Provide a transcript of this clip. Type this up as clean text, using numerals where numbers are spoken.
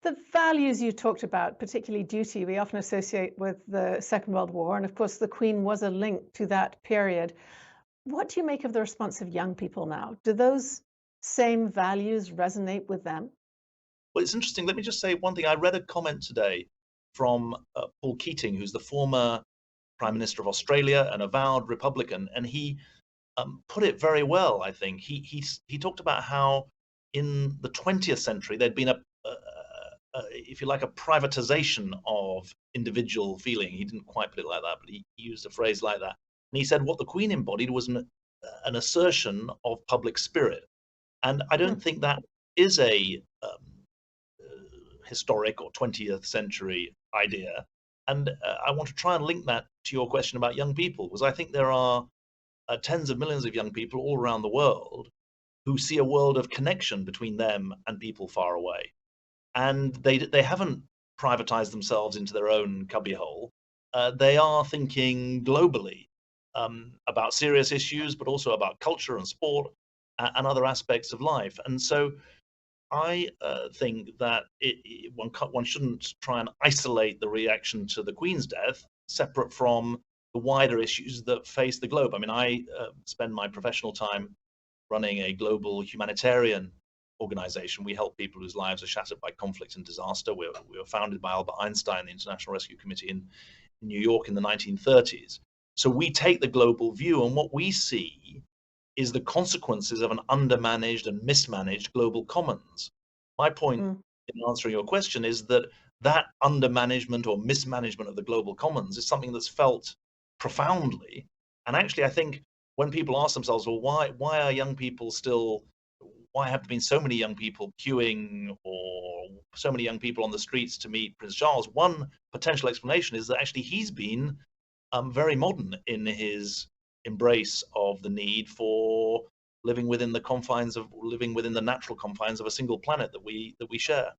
The values you talked about, particularly duty, we often associate with the Second World War, and of course, the Queen was a link to that period. What do you make of the response of young people now? Do those same values resonate with them? Well, it's interesting. Let me just say one thing. I read a comment today from Paul Keating, who's the former Prime Minister of Australia, an avowed Republican, and he put it very well. I think he talked about how in the 20th century there'd been if you like, a privatization of individual feeling. He didn't quite put it like that, but he used a phrase like that. And he said what the Queen embodied was an assertion of public spirit. And I Hmm. don't think that is a historic or 20th century idea. And I want to try and link that to your question about young people, because I think there are tens of millions of young people all around the world who see a world of connection between them and people far away. And they haven't privatized themselves into their own cubbyhole. They are thinking globally about serious issues, but also about culture and sport and other aspects of life. And so I think that one shouldn't try and isolate the reaction to the Queen's death separate from the wider issues that face the globe. I mean, I spend my professional time running a global humanitarian organization. We help people whose lives are shattered by conflict and disaster. We were founded by Albert Einstein, the International Rescue Committee in New York in the 1930s. So we take the global view, and what we see is the consequences of an undermanaged and mismanaged global commons. My point Mm. in answering your question is that that undermanagement or mismanagement of the global commons is something that's felt profoundly. And actually, I think when people ask themselves, well, why are young people still, why have there been so many young people queuing or so many young people on the streets to meet Prince Charles? One potential explanation is that actually he's been very modern in his embrace of the need for living within the natural confines of a single planet that we share.